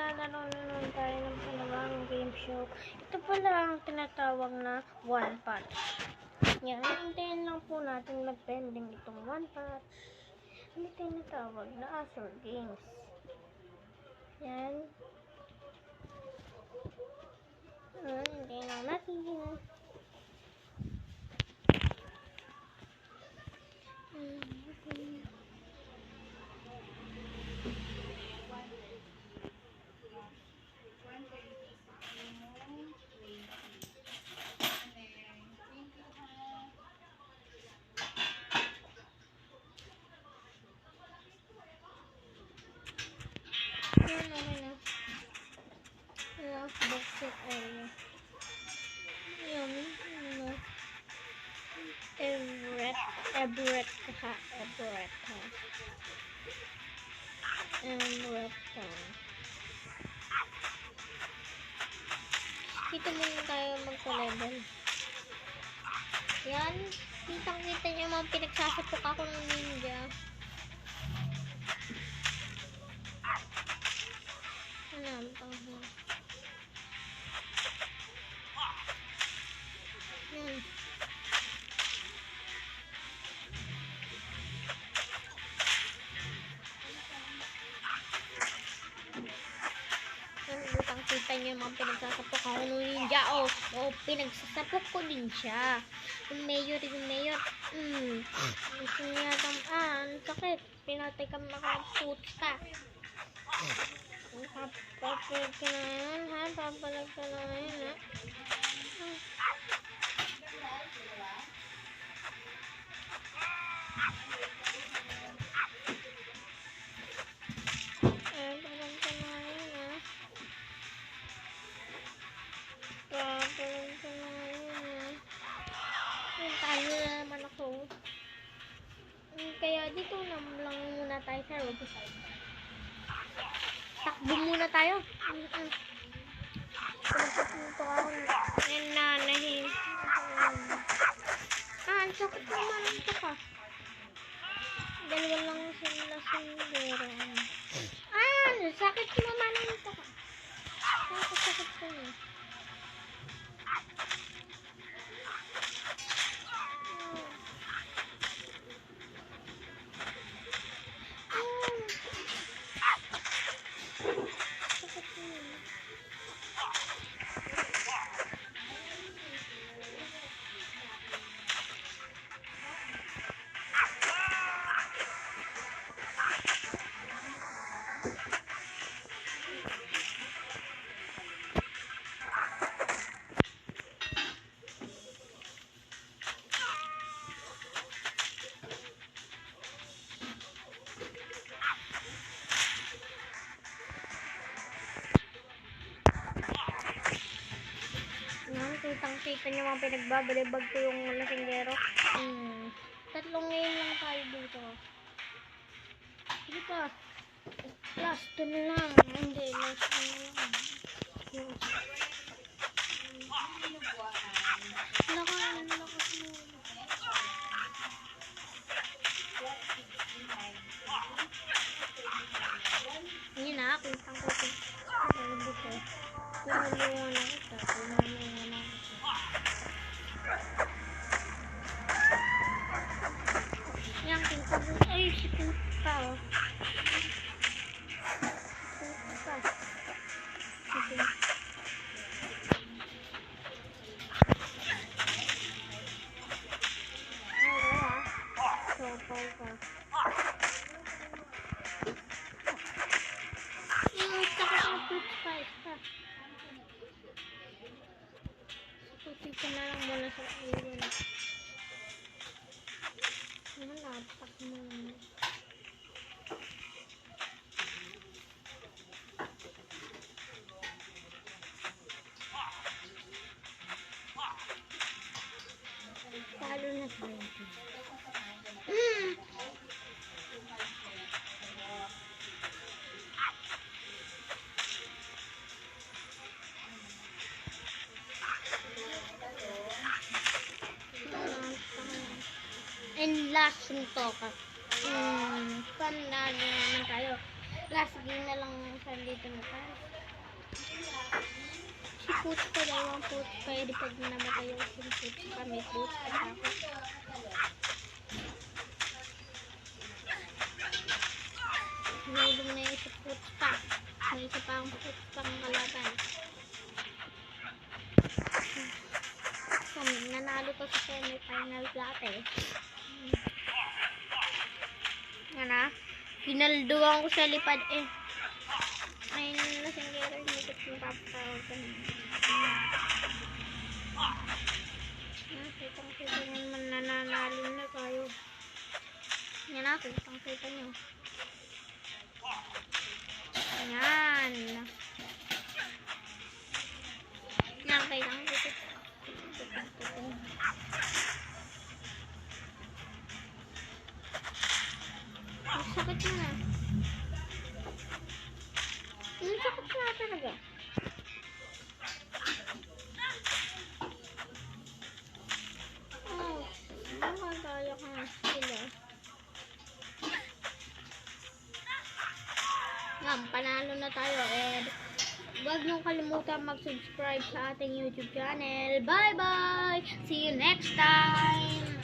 maglalaro na naman tayo ng panibagong game show. Ito pala ang tinatawag na One Punch. Yan, hintayin lang po natin mag-pending itong One Punch. Hindi tinatawag na Azure Games. Yan. Hintayin lang natin. Boxing area. Yun. Everett ha. Dito muna tayo magpa-level. Yan. Kitang-kita niyo mga pinagsasapok ako ng ninja. Yan. Kita niyo mga pinagsasapok ako ng ninja. Pinagsasapok ko din siya. Yung mayor. Gusto niya ang sakit. Pinatay kami mga puta. Papalag ka na yan, ha? Papalag ka na yan, ha? Talo na naman ako. Kaya dito lang muna tayo sa roadside. Takbo muna tayo. Pagkapunto ako nanahin. Ang sakit naman ito ka. Dalawa lang sila sundero. Sakit naman ito ka. Sakit ko yun. Kitang-kita niyo mga pinagbabalibag ko yung lasinggero. Tatlong ngayon lang tayo dito. Sige pa. Last na lang. Hindi, last na lang. Lakas mo. Hindi na, kitang-kita. Dito. Tumulungan na kita. Yang tingkap si tingkap. Ito na lang muna sa iwan. Malapak mo. Talo na tayo. And last suntok. Panalo naman tayo. Last game na lang sa dito na tayo. puto ko, dalawang puto. Kaya di pag namatay yung puto ka, may puto ka ako. Nilulong na yung isa puto pa. May isa pa ang puto pang kalaban. So, nanalo ko sa semi-finals dati. Yan na. Pinalduan ko sa lipad eh. Ayun na singgero yung likod yung papatawag ka na. Kitang-kita nyo naman nananalo na tayo. Yan na, kitang-kita nyo. Yan. Yan, kitang-kita. Ang sakit na. Ang sakit na talaga. Oh, nakagaya ka na sila. Yan, panalo na tayo. And huwag niyong kalimutan mag-subscribe sa ating YouTube channel. Bye-bye! See you next time!